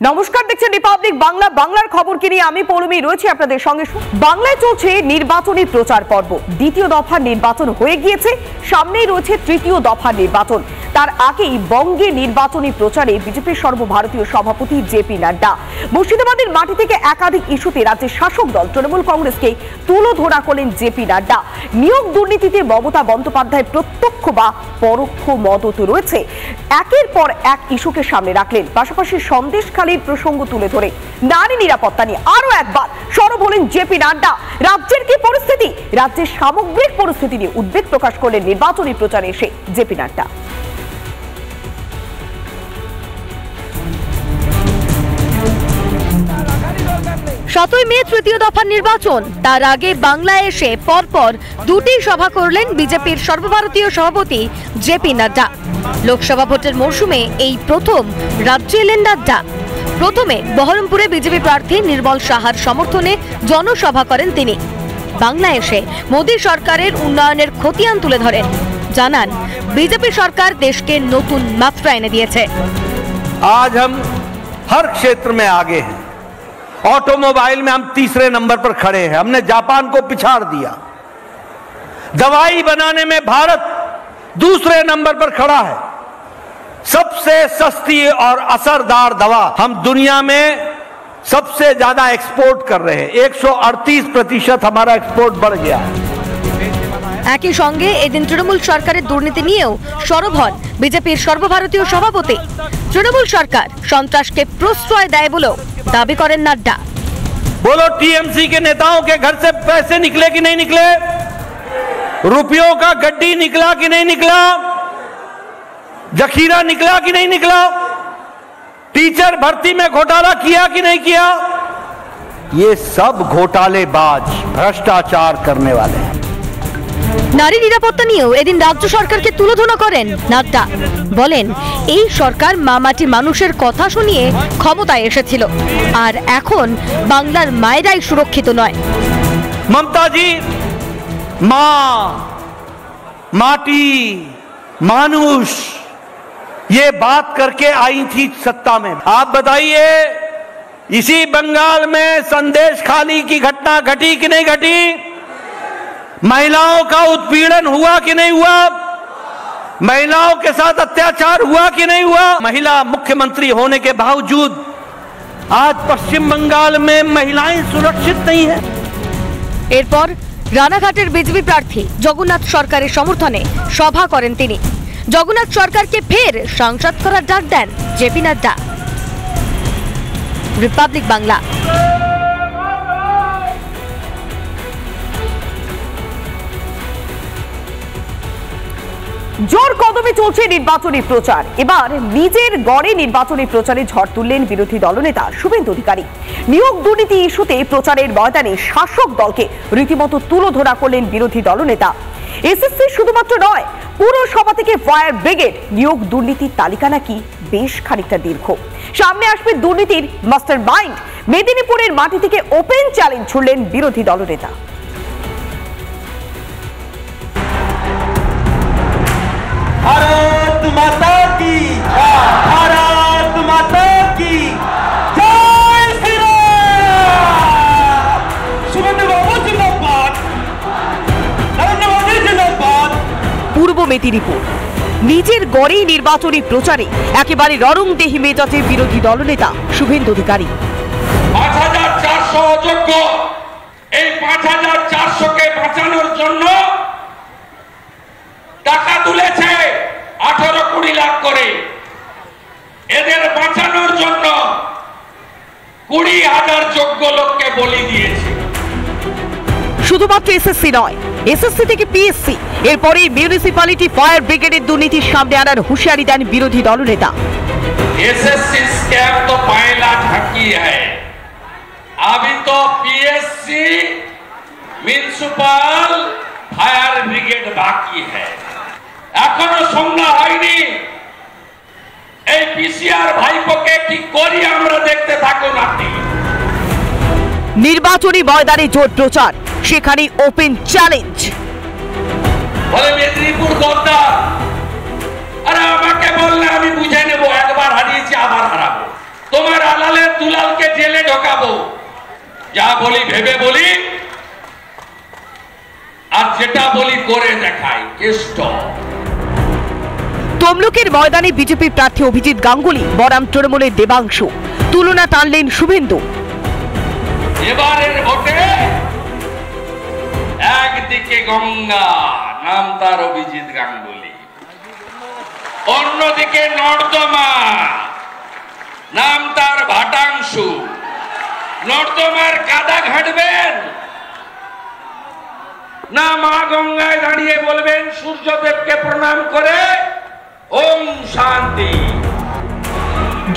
নমস্কার, দেখছেন রিপাবলিক বাংলা। বাংলার খবর কি নিয়ে আমি পৌলমী রয়েছি আপনাদের সঙ্গে। বাংলায় চলছে নির্বাচনী প্রচার পর্ব। দ্বিতীয় দফার নির্বাচন হয়ে গিয়েছে, সামনেই রয়েছে তৃতীয় দফার নির্বাচন। তার আগেই বঙ্গে নির্বাচনী প্রচারে বিজেপির সর্বভারতীয় সভাপতি জেপি নাড্ডা মুর্শিদাবাদের মাটি থেকে একাধিক ইস্যুতে রাজ্যের শাসক দল তৃণমূল কংগ্রেসকে তুলোধরা করলেন জেপি নাড্ডা। নিয়োগ দুর্নীতিতে মমতা বন্দ্যোপাধ্যায়ের প্রত্যক্ষ বা পরোক্ষ মদত রয়েছে, একের পর এক ইস্যুকে সামনে রাখলেন। পাশাপাশি সন্দেশখালীর প্রসঙ্গ তুলে ধরে নারী নিরাপত্তা নিয়ে আরো একবার সরব হলেন জেপি নাড্ডা। রাজ্যের কি পরিস্থিতি, রাজ্যের সামগ্রিক পরিস্থিতি নিয়ে উদ্বেগ প্রকাশ করলেন নির্বাচনী প্রচারে এসে জেপি নাড্ডা। 7ই মে তৃতীয় দফার নির্বাচন। তার আগে বাংলায় এসে পরপর দুটি সভা করলেন বিজেপির সর্বভারতীয় সভাপতি জেপি নাড্ডা। লোকসভা ভোটের মরশুমে এই প্রথম রাজ্যে এলেন নাড্ডা। প্রথমে বহরমপুরে বিজেপি প্রার্থী নির্মল সাহার সমর্থনে জনসভা করেন তিনি। বাংলায় এসে মোদী সরকারের উন্নয়নের খতিয়ান তুলে ধরেন। জানান, বিজেপি সরকার দেশকে নতুন মাত্রা এনে দিয়েছে। आज हम हर क्षेत्र में आगे हैं। ऑटोमोबाइल में हम तीसरे नंबर पर खड़े हैं, हमने जापान को पिछाड़ दिया। दवाई बनाने में भारत दूसरे नंबर पर खड़ा है। सबसे सस्ती और असरदार दवा हम दुनिया में सबसे ज्यादा एक्सपोर्ट कर रहे हैं। 138% हमारा एक्सपोर्ट बढ़ गया है। একই সঙ্গে এদিন তৃণমূল সরকারের দুর্নীতি নিয়েও সরব হন বিজেপির সর্বভারতীয় সভাপতি। তৃণমূল সরকার সন্ত্রাসকে প্রশ্রয় দেয় বলেও দাবি করেন নাড্ডা। बोलो, टीएमसी के नेताओं के घर से पैसे निकले कि नहीं निकले? रुपयों का गड्डी निकला कि नहीं निकला? जखीरा निकला कि नहीं निकला? टीचर भर्ती में घोटाला किया कि नहीं किया? ये सब घोटालेबाज, भ्रष्टाचार करने वाले हैं। নারী নিরাপত্তা নিয়েও এদিন রাজ্য সরকারকে তুলোধনা করেন নাড্ডা। বলেন, এই সরকার মামাটি মানুষের কথা শুনিয়ে ক্ষমতায় এসেছিল, আর এখন বাংলার মায়েরাই সুরক্ষিত নয়। ममता जी मां, माटी, मानुष ये बात करके आई थी सत्ता में। आप बताइए, इसी बंगाल में संदेशखाली की घटना घटी कि नहीं घटी? महिलाओं का उत्पीड़न हुआ कि नहीं हुआ? महिलाओं के साथ अत्याचार हुआ कि नहीं हुआ? महिला मुख्यमंत्री होने के बावजूद आज पश्चिम बंगाल में महिलाएं सुरक्षित नहीं है। এরপর রানাঘাটের বিজেপি প্রার্থী জগন্নাথ সরকারের সমর্থনে সভা করেন তিনি। জগন্নাথ সরকারকে ফের সাংসদ করার ডাক দেন জেপি নাড্ডা। রিপাবলিক বাংলা। জোর কদমে চলছে নির্বাচনী প্রচার। এবার নিজের গড়ে নির্বাচনী প্রচারে ঝড় তুললেন বিরোধী দলনেতা শুভেন্দু অধিকারী। নিয়োগ দুর্নীতি ইস্যুতে প্রচারের ময়দানে শাসক দলকে রীতিমতো তুলোধরা করলেন বিরোধী দলনেতা। এসএসসি শুধুমাত্র নয়, পুরসভা থেকে ফায়ার ব্রিগেড নিয়োগ দুর্নীতির তালিকা নাকি বেশ খানিকটা দীর্ঘ। সামনে আসবে দুর্নীতির মাস্টার মাইন্ড। মেদিনীপুরের মাটি থেকে ওপেন চ্যালেঞ্জ ছুড়লেন বিরোধী দলনেতা। भारत माता की जय, भारत माता की जय श्री राम। शुभेंदु बाबू जिंदाबाद, नरेंद्र मोदी जिंदाबाद। পূর্ব মেদিনীপুর নিজের গড়েই নির্বাচনী প্রচারে একেবারে ররংদেহী মেজাজে বিরোধী দলনেতা শুভেন্দু অধিকারী। 5400 অযোগ্য, এই 5400কে বাঁচানোর জন্য টাকা তুলেছে 18-20 লাখ করে। এদের বাঁচানোর জন্য 20,000 যোগ্য লোককে বলি দিয়েছে। শুধুমাত্র এসএসসি নয়, এসএসসি থেকে পিএসসি, এরপরে মিউনিসিপ্যালিটি ফায়ার ব্রিগেডের দুর্নীতির সামনে আনার হুঁশিয়ারি দেন বিরোধী দলনেতা। एसएससी स्कैम तो पहला ढकी है, अभी तो पीएससी, म्युनिसिपल, फायर ब्रिगेड बाकी है। এখনো সংজ্ঞা হয়নি। এই পিসিআর ভাইপোকে কি করি আমরা, দেখতে থাকুন আপনি। নির্বাচনী ময়দানে জোর প্রচার, সেখানে ওপেন চ্যালেঞ্জ। বলে মেদিনীপুর গদ্দার, আরে আমাকে বললে আমি বুঝে নেব, একবার হারিয়েছি আবার হারাবো। তোমার আলালে দুলালকে জেলে ঢোকাবো, যা বলি ভেবে বলি, আর যেটা বলি করে দেখাই। কেষ্ট তমলুকের ময়দানে বিজেপি প্রার্থী অভিজিৎ গাঙ্গুলি বনাম তৃণমূলের দেবাংশু, তুলনা টানলেন শুভেন্দু। এবারের ভোটে একদিকে গঙ্গা, নাম তার অভিজিৎ গাঙ্গুলি, অন্যদিকে নর্দমা, নাম তার ভাটাংশু। নর্দমার কাদা ঘাটবেন না মা গঙ্গায় দাঁড়িয়ে বলবেন সূর্যদেবকে প্রণাম করে ওম শান্তি।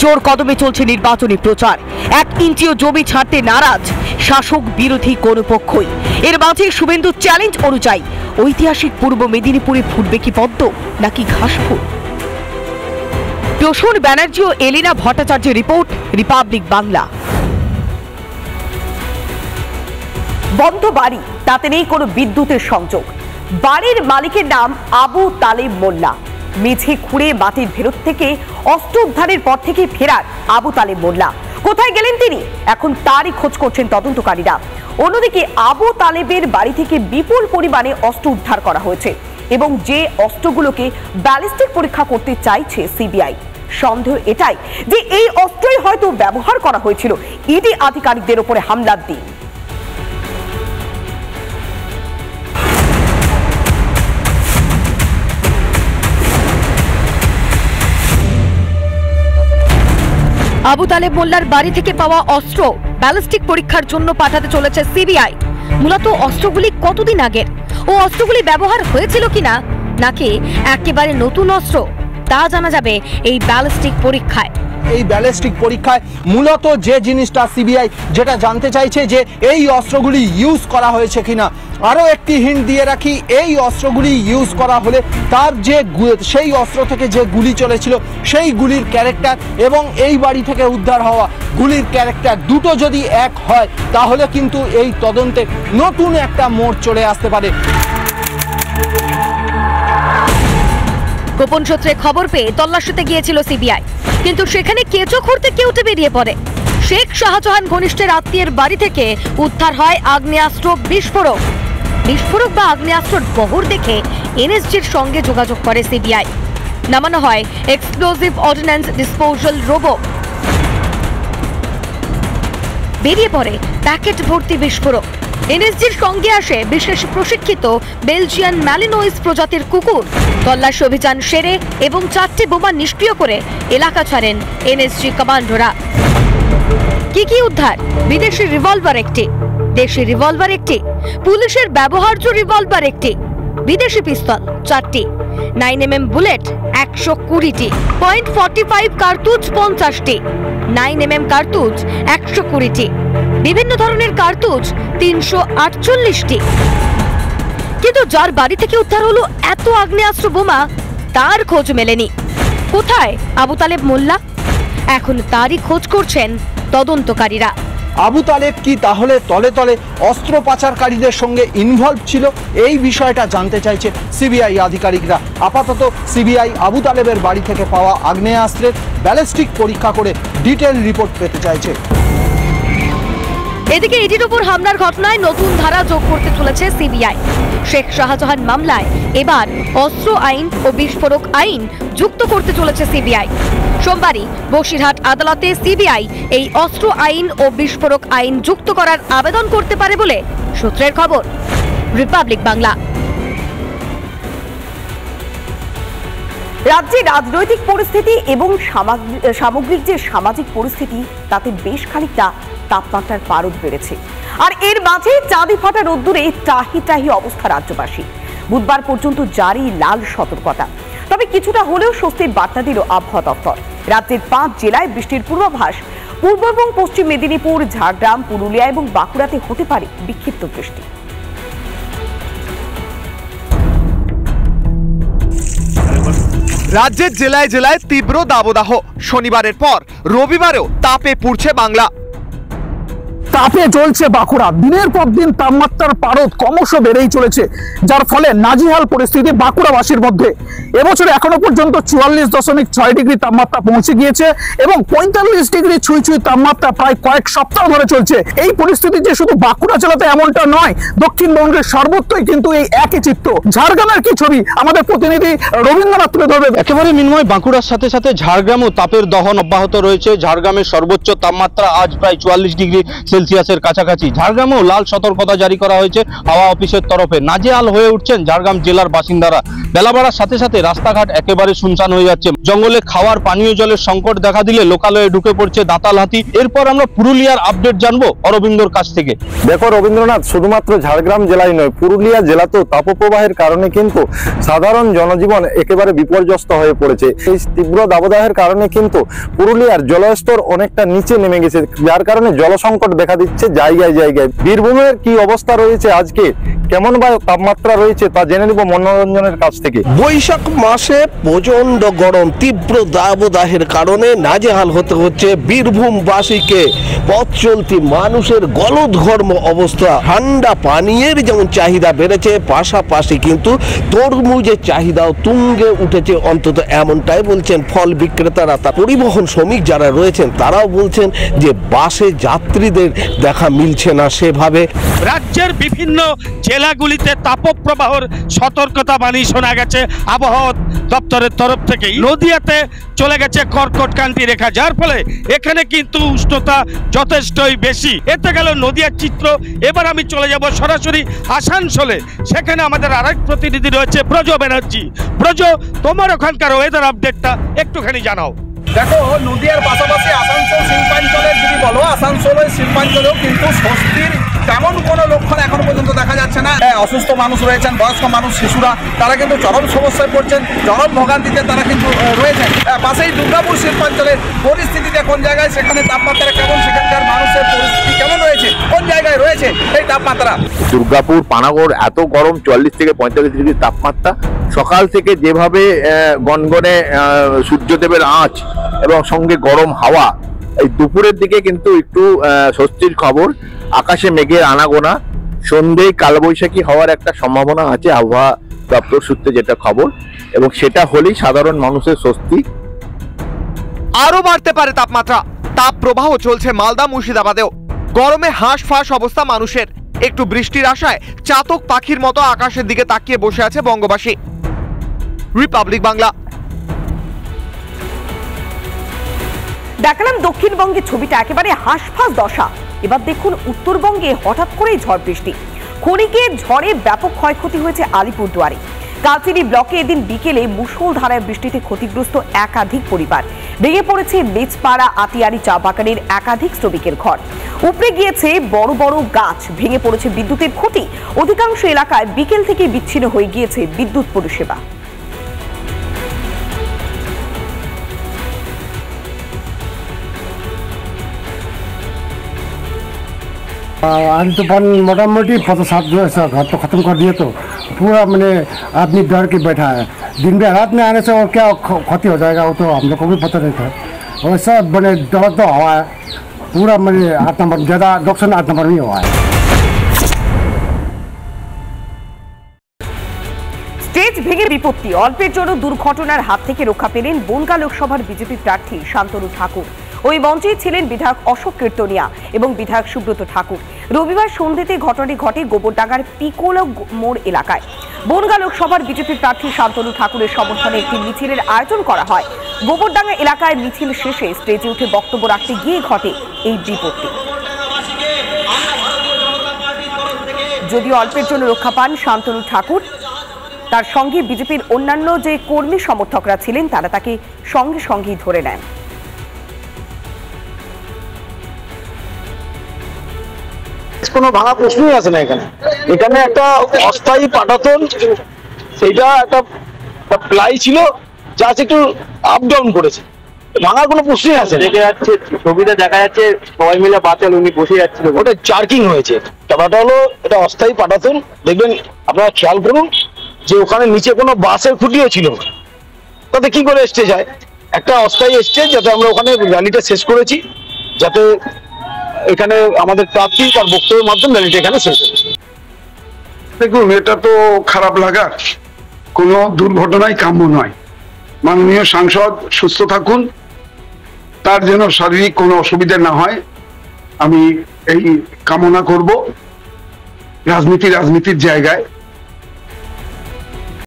জোর কদমে চলছে নির্বাচনী প্রচার। 1 ইঞ্চিও জমি ছাড়তে নারাজ শাসক বিরোধী কোন পক্ষই। এর মাঝে শুভেন্দু চ্যালেঞ্জ অনুযায়ী ঐতিহাসিক পূর্ব মেদিনীপুরে ফুটবে কি পদ্ম নাকি ঘাসফুল? প্রসূন ব্যানার্জি ও এলিনা ভট্টাচার্যের রিপোর্ট, রিপাবলিক বাংলা। বন্ধ বাড়ি, তাতে নেই কোনো বিদ্যুতের সংযোগ। বাড়ির মালিকের নাম আবু তালেব মোল্লা। মেঝে খুঁড়ে মাটির ভেতর থেকে অস্ত্র উদ্ধারের পর থেকে ফেরার আবু তালেব মোল্লা। কোথায় গেলেন তিনি? এখন তারই খোঁজ করছেন তদন্তকারীরা। অন্যদিকে আবু তালেবের বাড়ি থেকে বিপুল পরিমাণে অস্ত্র উদ্ধার করা হয়েছে এবং যে অস্ত্রগুলোকে ব্যালিস্টিক পরীক্ষা করতে চাইছে সিবিআই। সন্দেহ এটাই যে এই অস্ত্রই হয়তো ব্যবহার করা হয়েছিল ইডি আধিকারিকদের উপরে হামলার দিন। আবু তালেব মোল্লার বাড়ি থেকে পাওয়া অস্ত্র ব্যালিস্টিক পরীক্ষার জন্য পাঠাতে চলেছে সিবিআই। মূলত অস্ত্রগুলি কতদিন আগের ও অস্ত্রগুলি ব্যবহার হয়েছিল কিনা নাকি একেবারে নতুন অস্ত্র তা জানা যাবে এই ব্যালিস্টিক পরীক্ষায়। এই ব্যালিস্টিক পরীক্ষায় মূলত যে জিনিসটা সিবিআই যেটা জানতে চাইছে যে এই অস্ত্রগুলি ইউজ করা হয়েছে কিনা। আরও একটি হিন্ট দিয়ে রাখি, এই অস্ত্রগুলি ইউজ করা হলে তার যে সেই অস্ত্র থেকে যে গুলি চলেছিল সেই গুলির ক্যারেক্টার এবং এই বাড়ি থেকে উদ্ধার হওয়া গুলির ক্যারেক্টার দুটো যদি এক হয় তাহলে কিন্তু এই তদন্তে নতুন একটা মোড় চলে আসতে পারে। গোপন সূত্রে খবর পেয়ে তল্লাশিতে গিয়েছিল সিবিআই, কিন্তু সেখানে কেঁচো খুঁড়তে কেউটে বেরিয়ে পড়ে। শেখ শাহজাহান ঘনিষ্ঠের আত্মীয়ের বাড়ি থেকে উদ্ধার হয় আগ্নেয়াস্ত্র বিস্ফোরক। বিস্ফোরক বা আগ্নেয়াস্ত্রের বহর দেখে এনএসজির সঙ্গে যোগাযোগ করে সিবিআই। নামানো হয় এক্সপ্লোসিভ অর্ডিন্যান্স ডিসপোজাল রোবো। বেরিয়ে পড়ে প্যাকেট ভর্তি বিস্ফোরক। এনএসজির সঙ্গে আসে বিশেষ প্রশিক্ষিত বেলজিয়ান ম্যালিনোইস প্রজাতির কুকুর। তল্লাশি অভিযান সেরে এবং 4টি বোমা নিষ্ক্রিয় করে এলাকা ছাড়েন এনএসজি কমান্ডোরা। কি উদ্ধার? বিদেশি রিভলভার একটি, দেশি রিভলভার একটি, পুলিশের ব্যবহার্য রিভলভার একটি, বিদেশি পিস্তল 4টি, 9mm বুলেট 120টি, .45 কার্তুজ 50টি, 9mm কার্তুজ 120টি, বিভিন্ন ধরনের কার্তুজ 348টি। কিন্তু যার বাড়ি থেকে উদ্ধার হলো এত আগ্নেয়াস্ত্র বোমা তার খোঁজ মেলেনি। কোথায় আবু তালেব মোল্লা? এখন তারই খোঁজ করছেন তদন্তকারীরা। আবু তালেব কি তাহলে তলে তলে অস্ত্র পাচারকারীদের সঙ্গে ইনভলভ ছিল? এই বিষয়টা জানতে চাইছে সিবিআই আধিকারিকরা। আপাতত সিবিআই আবু তালেবের বাড়ি থেকে পাওয়া আগ্নেয়াস্ত্রের ব্যালিস্টিক পরীক্ষা করে ডিটেইল রিপোর্ট পেতে চাইছে। এদিকে ইডির উপর হামলার ঘটনায় নতুন ধারা যোগ করতে চলেছে সিবিআই। শেখ শাহজাহান মামলায় এবার অস্ত্র আইন ও বিস্ফোরক আইন যুক্ত করতে চলেছে সিবিআই। সোমবারই বসিরহাট আদালতে সিবিআই এই অস্ত্র আইন ও বিস্ফোরক আইন যুক্ত করার আবেদন করতে পারে বলে সূত্রের খবর। রিপাবলিক বাংলা। রাজ্যে রাজনৈতিক পরিস্থিতি এবং সামগ্রিক যে সামাজিক পরিস্থিতি তাতে বেশ খানিকটা তাপমাত্রার পারদ বেড়েছে। আর এর মাঝে চাঁদি ফাটা রোদ্দুরে টাহি অবস্থা রাজ্যবাসী। বুধবার পর্যন্ত জারি লাল সতর্কতা। তবে কিছুটা হলেও স্বস্তির বার্তা দিল আবহাওয়া দপ্তর। রাজ্যের 5 জেলায় বৃষ্টির পূর্বাভাস। পূর্ব এবং পশ্চিম মেদিনীপুর, ঝাড়গ্রাম, পুরুলিয়া এবং বাঁকুড়াতে হতে পারে বিক্ষিপ্ত বৃষ্টি। রাজ্যের জেলায় জেলায় তীব্র দাবদাহ। শনিবারের পর রবিবারেও তাপে পুড়ছে বাংলা। তাপে জ্বলছে বাঁকুড়া। দিনের পর দিন তাপমাত্রার পারদ ক্রমশ বেড়েই চলেছে, যার ফলে নাজেহাল পরিস্থিতি বাঁকুড়াবাসীর মধ্যে। এবছরে এখনো পর্যন্ত 44.6 ডিগ্রি তাপমাত্রা পৌঁছে গিয়েছে এবং 45 ডিগ্রি ছুঁই তাপমাত্রা প্রায় কয়েক সপ্তাহ ধরে চলছে। এই পরিস্থিতি যে শুধু বাঁকুড়া জেলাতে এমনটা নয়, দক্ষিণবঙ্গের সর্বত্রই কিন্তু এই একই চিত্র। ঝাড়গ্রামের কি ছবি আমাদের প্রতিনিধি রবীন্দ্রনাথ তুলে ধরবে। একেবারে মিনময়, বাঁকুড়ার সাথে সাথে ঝাড়গ্রামও তাপের দহন অব্যাহত রয়েছে। ঝাড়গ্রামের সর্বোচ্চ তাপমাত্রা আজ প্রায় 44 ডিগ্রি সেলসিয়াসের কাছাকাছি। ঝাড়গ্রামেও লাল সতর্কতা জারি করা হয়েছে হাওয়া অফিসের তরফে। নাজেহাল হয়ে উঠছেন ঝাড়গ্রাম জেলার বাসিন্দারা। বেলা বাড়ার সাথে সাথে রাস্তাঘাট একেবারে শুনশান হয়ে যাচ্ছে। জঙ্গলে খাওয়ার পানীয় জলের সংকট দেখা দিলে লোকালয়ে ঢুকে পড়ছে দাঁতাল হাতি। এরপর আমরা পুরুলিয়ার আপডেট জানবো অরবিন্দর কাছ থেকে। দেখো রবীন্দ্রনাথ, শুধুমাত্র ঝাড়গ্রাম জেলায় নয়, পুরুলিয়া জেলাতেও তাপপ্রবাহের কারণে কিন্তু সাধারণ জনজীবন একেবারে বিপর্যস্ত হয়ে পড়েছে। এই তীব্র দাবদাহের কারণে কিন্তু পুরুলিয়ার জলস্তর অনেকটা নিচে নেমে গেছে, যার কারণে জলসংকট দেখা দিচ্ছে জায়গায় জায়গায়। বীরভূমের কি অবস্থা রয়েছে আজকে, কেমন বা তাপমাত্রা রয়েছে তা জেনে নিব মনোরঞ্জনের কাছ থেকে। বৈশাখ মাসে প্রচন্ড গরম, তীব্র দাবদাহের কারণে নাজেহাল হতে হচ্ছে বীরভূমবাসীকে। পথ চলতি মানুষের গলদঘর্ম অবস্থা। ঠান্ডা পানীয়ের যেমন চাহিদা বেড়েছে, পাশাপাশি কিন্তু তরমুজের চাহিদাও তুঙ্গে উঠেছে, অন্তত এমনটাই বলছেন ফল বিক্রেতারা। তা পরিবহন শ্রমিক যারা রয়েছেন তারাও বলছেন যে বাসে যাত্রীদের দেখা মিলছে না সেভাবে। রাজ্যের বিভিন্ন জেলাগুলিতে তাপপ্রবাহর সতর্কতা বাণী শোনা গেছে আবহাওয়া দপ্তরের তরফ থেকে। নদিয়াতে চলে গেছে কর্কটক্রান্তি রেখা, যার ফলে এখানে কিন্তু উষ্ণতা যথেষ্টই বেশি। এতে গেল নদিয়ার চিত্র। এবার আমি চলে যাব সরাসরি আসানসোলে। সেখানে আমাদের আরেক প্রতিনিধি রয়েছে ব্রজ ব্যানার্জি। ব্রজ, তোমার ওখানকার ওয়েদার আপডেটটা একটুখানি জানাও। দেখো, নদিয়ার পাশাপাশি আসানসোল শিল্পাঞ্চলের যদি বলো, আসানসোলের শিল্পাঞ্চলেও কিন্তু স্বস্তির তেমন কোনো লক্ষণ এখন পর্যন্ত দেখা যাচ্ছে না। অসুস্থ মানুষ রয়েছেন, বয়স্ক মানুষ, শিশুরা, তারা কিন্তু চরম সমস্যায় পড়ছেন, চরম ভোগান্তিতে তারা কিন্তু রয়েছেন। পাশেই দুর্গাপুর শিল্পাঞ্চলের পরিস্থিতিটা কোন জায়গায়, সেখানে তাপমাত্রা কেমন, সেখানকার মানুষের পরিস্থিতি কেমন রয়েছে, কোন জায়গায় রয়েছে এই তাপমাত্রা। দুর্গাপুর, পানাগড় এত গরম, 44 থেকে 45 ডিগ্রি তাপমাত্রা। সকাল থেকে যেভাবে গনগনে সূর্যদেবের আঁচ এবং সঙ্গে গরম হাওয়া, এই দুপুরের দিকে কিন্তু একটু স্বস্তির খবর। আকাশে মেঘের আনাগোনা, সন্ধ্যেয় কালবৈশাখী হওয়ার একটা সম্ভাবনা আছে আবহাওয়া দপ্তর সূত্রে যেটা খবর, এবং সেটা হলেই সাধারণ মানুষের স্বস্তি। আরো বাড়তে পারে তাপমাত্রা। তাপ প্রবাহ চলছে মালদা মুর্শিদাবাদেও। গরমে হাঁসফাঁস অবস্থা মানুষের। একটু বৃষ্টির আশায় চাতক পাখির মতো আকাশের দিকে তাকিয়ে বসে আছে বঙ্গবাসী। রিপাবলিক বাংলা। দেখালাম দক্ষিণবঙ্গের ছবিটা, একেবারে হাঁসফাঁস দশা। এবার দেখুন উত্তরবঙ্গে হঠাৎ করেই ঝড় বৃষ্টি। ক্ষণিকের ঝড়ে ব্যাপক ক্ষয়ক্ষতি হয়েছে আলিপুরদুয়ারে। কালচিনি ব্লকে এদিন বিকেলে মুষলধারায় বৃষ্টিতে ক্ষতিগ্রস্ত একাধিক পরিবার। ভেঙে পড়েছে মেজপাড়া আতিয়ারি চা বাগানের একাধিক শ্রমিকের ঘর। উপড়ে গিয়েছে বড় বড় গাছ, ভেঙে পড়েছে বিদ্যুতের খুঁটি। অধিকাংশ এলাকায় বিকেল থেকে বিচ্ছিন্ন হয়ে গিয়েছে বিদ্যুৎ পরিষেবা। आज तो मोटामोटी 7 जो ऐसा घर तो ख़त्म कर दिए, तो पूरा मैंने आदमी डर के बैठा है। दिन में रात में आने से और क्या क्षति हो जाएगा वो तो हम लोग को भी पता नहीं था। वैसा मैंने डर तो हुआ है पूरा। मैंने 8 नंबर ज़्यादा, 8 नंबर में हुआ है। স্টেজ ভেঙে বিপত্তি। অল্পের জন্য দুর্ঘটনার হাত থেকে রক্ষা পেলেন বনগাঁ লোকসভার বিজেপি প্রার্থী শান্তনু ঠাকুর। ওই মঞ্চে ছিলেন বিধায়ক অশোক কীর্তনিয়া এবং বিধায়ক সুব্রত ঠাকুর। রবিবার সন্ধ্যেতে ঘটনাটি ঘটে গোবরডাঙ্গার পিকোল মোড় এলাকায়। বনগাঁ লোকসভার বিজেপি প্রার্থী শান্তনু ঠাকুরের সমর্থনে একটি মিছিলের আয়োজন করা হয়। গোবরডাঙ্গা এলাকায় মিছিল শেষে স্টেজে উঠে বক্তব্য রাখতে গিয়ে ঘটে এই বিপত্তি। যদিও অল্পের জন্য রক্ষা পান শান্তনু ঠাকুর, তার সঙ্গে বিজেপির অন্যান্য যে কর্মী সমর্থকরা ছিলেন তারা তাকে সঙ্গে সঙ্গেই ধরে নেন। কোনো ভাঙা প্রশ্নই আছে না এখানে। এখানে একটা অস্থায়ী পাটাতন, সেইটা একটা প্লাই ছিল, যা একটু আপ ডাউন করেছে, ভাঙার কোনো প্রশ্নই আছে। দেখা যাচ্ছে, ছবিটা দেখা যাচ্ছে সবাই মিলে বাঁচাল, উনি বসে যাচ্ছিল, ওটা জার্কিং হয়েছে। ব্যাপারটা হলো এটা অস্থায়ী পাটাতন। দেখবেন, আপনারা খেয়াল করুন যে ওখানে নিচে কোনো বাসের খুঁটিও ছিল, তাতে কি করে স্টেজ হয়? একটা অস্থায়ী স্টেজ, যাতে আমরা ওখানে র্যালিটা শেষ করেছি, যাতে এখানে আমাদের প্রার্থী তার বক্তব্যের মাধ্যমে র্যালিটা এখানে শেষ হয়েছে। দেখুন, এটা তো খারাপ লাগার, কোনো দুর্ঘটনাই কাম্য নয়। মাননীয় সাংসদ সুস্থ থাকুন, তার যেন শারীরিক কোনো অসুবিধা না হয় আমি এই কামনা করব। রাজনীতির জায়গায়